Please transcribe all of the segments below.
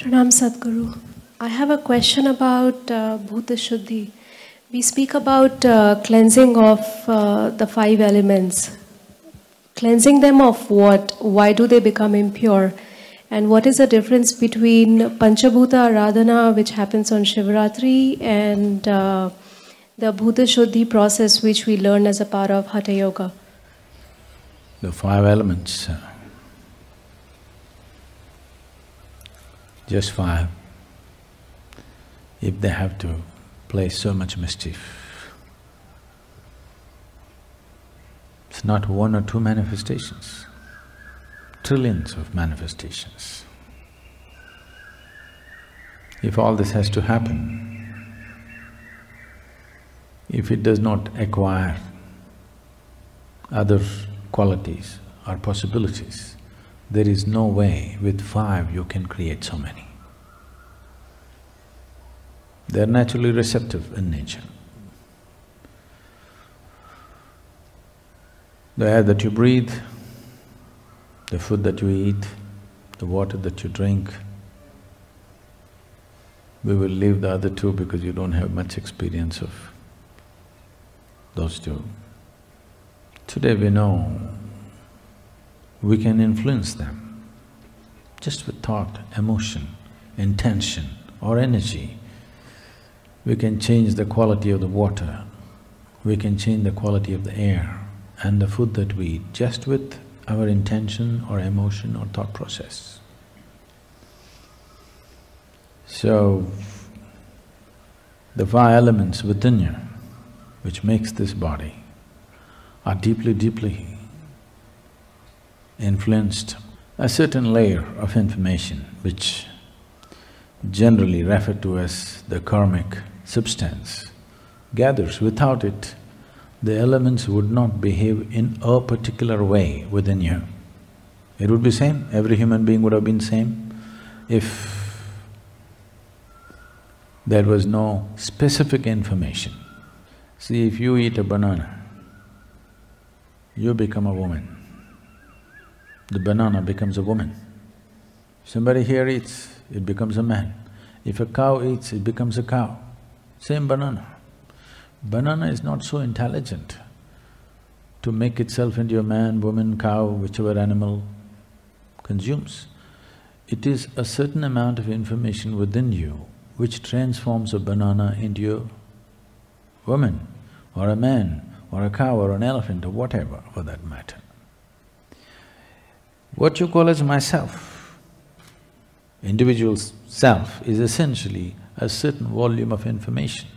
Pranam Sadhguru. I have a question about Bhuta Shuddi. We speak about cleansing of the five elements. Cleansing them of what? Why do they become impure? And what is the difference between Panchabhuta Aradhana, which happens on Shivaratri, and the Bhuta Shuddhi process, which we learn as a part of Hatha Yoga? The five elements, just five, if they have to play so much mischief, it's not one or two manifestations, trillions of manifestations. If all this has to happen, if it does not acquire other qualities or possibilities, there is no way with five you can create so many. They are naturally receptive in nature. The air that you breathe, the food that you eat, the water that you drink. We will leave the other two because you don't have much experience of those two. Today we know we can influence them just with thought, emotion, intention or energy. We can change the quality of the water, we can change the quality of the air and the food that we eat just with our intention or emotion or thought process. So, the five elements within you which makes this body are deeply influenced. A certain layer of information which generally referred to as the karmic substance gathers. Without it, the elements would not behave in a particular way within you. It would be same, every human being would have been same if there was no specific information. See, if you eat a banana, you become a woman. The banana becomes a woman. Somebody here eats, it becomes a man. If a cow eats, it becomes a cow. Same banana. Banana is not so intelligent to make itself into a man, woman, cow, whichever animal consumes. It is a certain amount of information within you which transforms a banana into a woman or a man or a cow or an elephant or whatever for that matter. What you call as myself, individual self, is essentially a certain volume of information.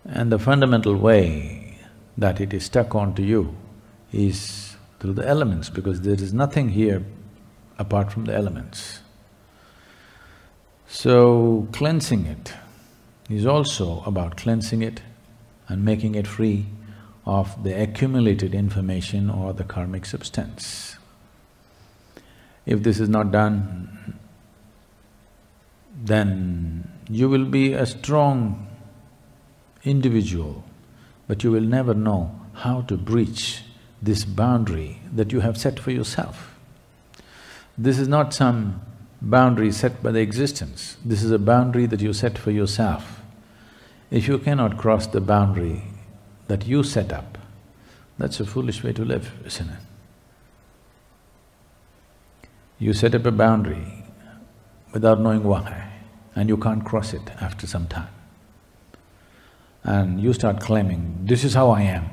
And the fundamental way that it is stuck onto you is through the elements, because there is nothing here apart from the elements. So, cleansing it is also about cleansing it and making it free of the accumulated information or the karmic substance. If this is not done, then you will be a strong individual, but you will never know how to breach this boundary that you have set for yourself. This is not some boundary set by the existence, this is a boundary that you set for yourself. If you cannot cross the boundary that you set up, that's a foolish way to live, isn't it? You set up a boundary without knowing why, and you can't cross it after some time. And you start claiming, this is how I am.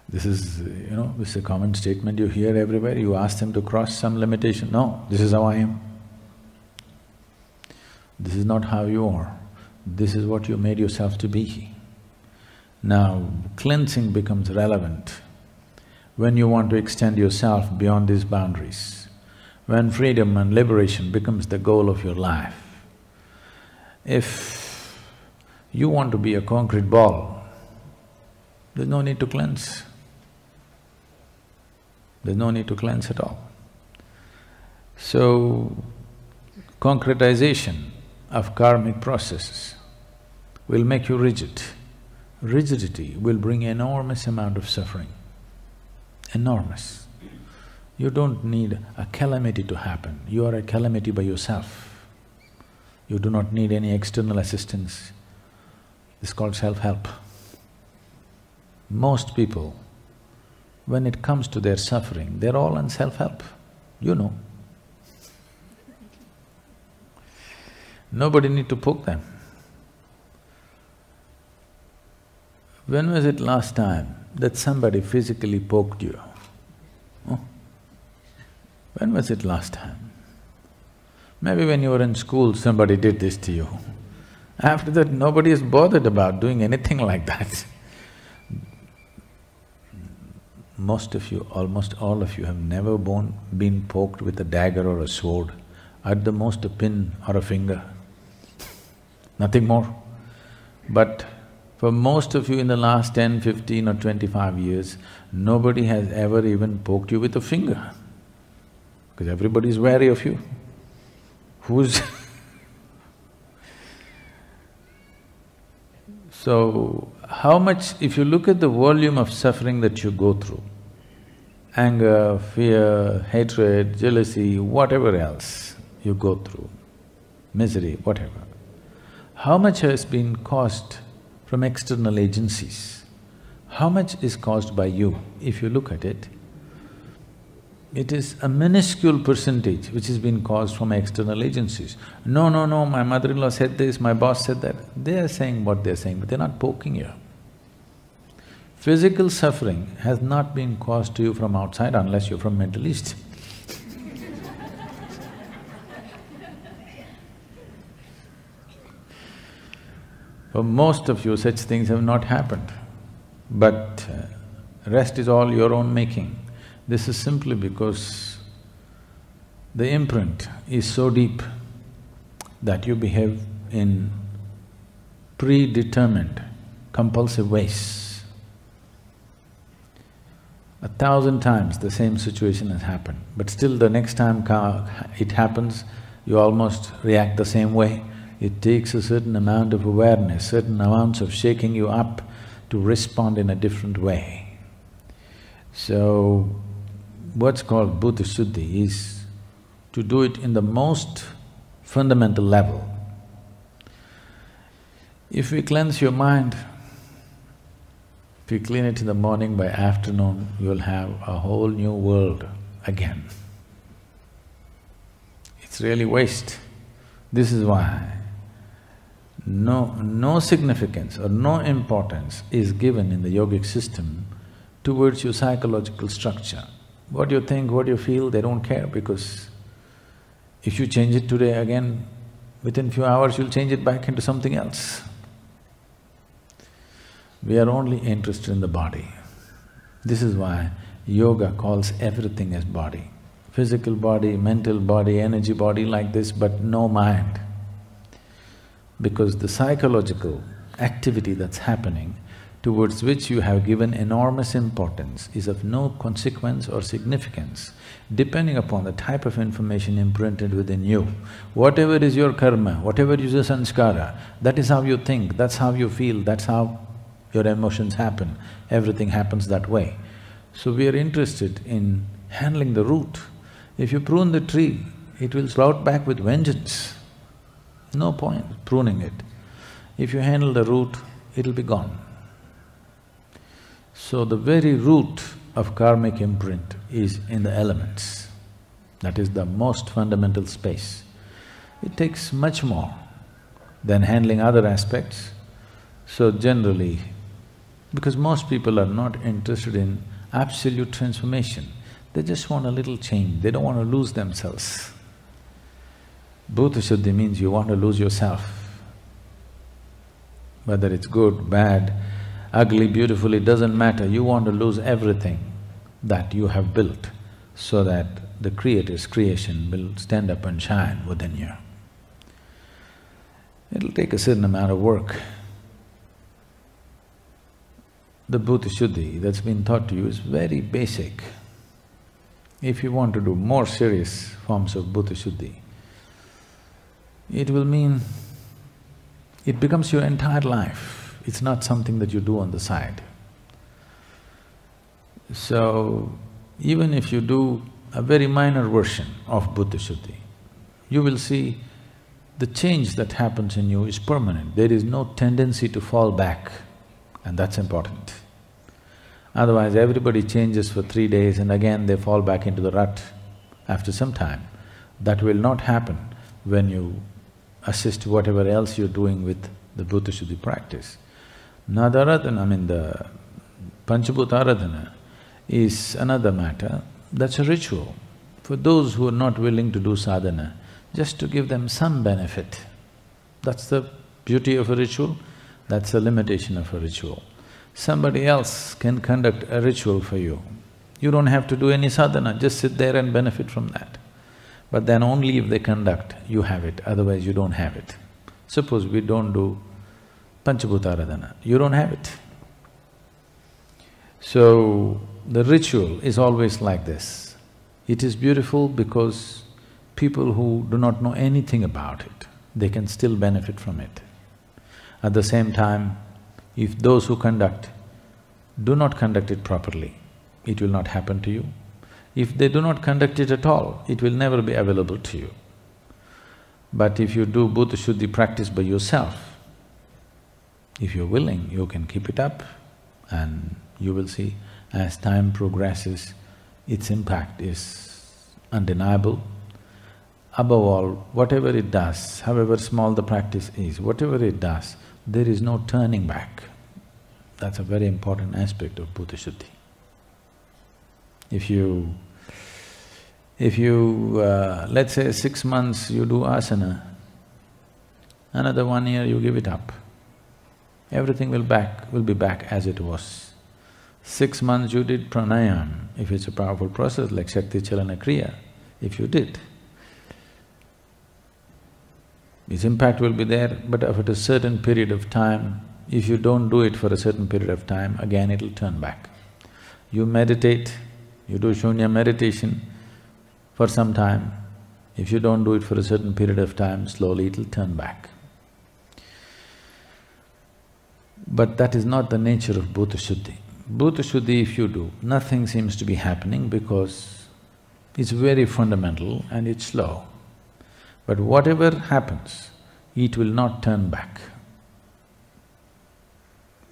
This is, this is a common statement you hear everywhere. You ask them to cross some limitation, no, this is how I am. This is not how you are, this is what you made yourself to be. Now, cleansing becomes relevant when you want to extend yourself beyond these boundaries, when freedom and liberation becomes the goal of your life. If you want to be a concrete ball, there's no need to cleanse. There's no need to cleanse at all. So, concretization of karmic processes will make you rigid. Rigidity will bring enormous amount of suffering, enormous. You don't need a calamity to happen, you are a calamity by yourself. You do not need any external assistance. It's called self-help. Most people, when it comes to their suffering, they're all on self-help, you know. Nobody need to poke them. When was it last time that somebody physically poked you? Oh. When was it last time? Maybe when you were in school, somebody did this to you. After that, nobody is bothered about doing anything like that. Most of you, almost all of you have never been poked with a dagger or a sword, at the most a pin or a finger, nothing more. But for most of you in the last 10, 15 or 25 years, nobody has ever even poked you with a finger, because everybody is wary of you. Who's So, how much… if you look at the volume of suffering that you go through, anger, fear, hatred, jealousy, whatever else you go through, misery, whatever, how much has been caused from external agencies? How much is caused by you? If you look at it, it is a minuscule percentage which has been caused from external agencies. No, my mother-in-law said this, my boss said that. They are saying what they're saying, but they're not poking you. Physical suffering has not been caused to you from outside unless you're from Middle East. For most of you, such things have not happened, but rest is all your own making. This is simply because the imprint is so deep that you behave in predetermined, compulsive ways. 1,000 times the same situation has happened, but still the next time it happens, you almost react the same way. It takes a certain amount of awareness, certain amounts of shaking you up to respond in a different way. So, what's called Bhuta Shuddi is to do it in the most fundamental level. If we cleanse your mind, if you clean it in the morning, by afternoon you'll have a whole new world again. It's really waste. This is why no significance or no importance is given in the yogic system towards your psychological structure. What you think, what you feel, they don't care, because if you change it today again, within few hours you'll change it back into something else. We are only interested in the body. This is why yoga calls everything as body. Physical body, mental body, energy body like this, but no mind. Because the psychological activity that's happening, towards which you have given enormous importance, is of no consequence or significance, depending upon the type of information imprinted within you. Whatever is your karma, whatever is your sanskara, that is how you think, that's how you feel, that's how your emotions happen. Everything happens that way. So we are interested in handling the root. If you prune the tree, it will sprout back with vengeance. No point pruning it. If you handle the root, it'll be gone. So the very root of karmic imprint is in the elements. That is the most fundamental space. It takes much more than handling other aspects. So generally, because most people are not interested in absolute transformation, they just want a little change, they don't want to lose themselves. Bhuta Shuddi means you want to lose yourself. Whether it's good, bad, ugly, beautiful, it doesn't matter, you want to lose everything that you have built so that the Creator's creation will stand up and shine within you. It'll take a certain amount of work. The Bhuta Shuddi that's been taught to you is very basic. If you want to do more serious forms of Bhuta Shuddi, it will mean it becomes your entire life. It's not something that you do on the side. So, even if you do a very minor version of Bhuta Shuddi, you will see the change that happens in you is permanent. There is no tendency to fall back, and that's important. Otherwise, everybody changes for 3 days and again they fall back into the rut after some time. That will not happen when you assist whatever else you're doing with the Bhuta Shuddi practice. Nadaradhana, the Panchabhuta Aradhana is another matter, that's a ritual. For those who are not willing to do sadhana, just to give them some benefit. That's the beauty of a ritual, that's the limitation of a ritual. Somebody else can conduct a ritual for you. You don't have to do any sadhana, just sit there and benefit from that. But then only if they conduct, you have it, otherwise you don't have it. Suppose we don't do Panchabhuta Aradhana, you don't have it. So, the ritual is always like this. It is beautiful because people who do not know anything about it, they can still benefit from it. At the same time, if those who conduct do not conduct it properly, it will not happen to you. If they do not conduct it at all, it will never be available to you. But if you do Bhuta Shuddi practice by yourself, if you're willing, you can keep it up and you will see as time progresses, its impact is undeniable. Above all, whatever it does, however small the practice is, whatever it does, there is no turning back. That's a very important aspect of Bhuta Shuddi. If you, let's say 6 months you do asana, another 1 year you give it up, everything will be back as it was. 6 months you did pranayam, if it's a powerful process like Shakti Chalana Kriya, if you did, its impact will be there, but after a certain period of time, if you don't do it for a certain period of time, again it'll turn back. You meditate, you do shunya meditation for some time, if you don't do it for a certain period of time, slowly it'll turn back. But that is not the nature of Bhuta Shuddi. Bhuta Shuddi, if you do, nothing seems to be happening because it's very fundamental and it's slow. But whatever happens, it will not turn back.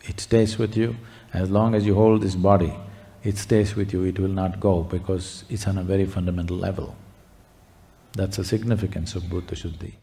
It stays with you. As long as you hold this body, it stays with you, it will not go because it's on a very fundamental level. That's the significance of Bhuta Shuddi.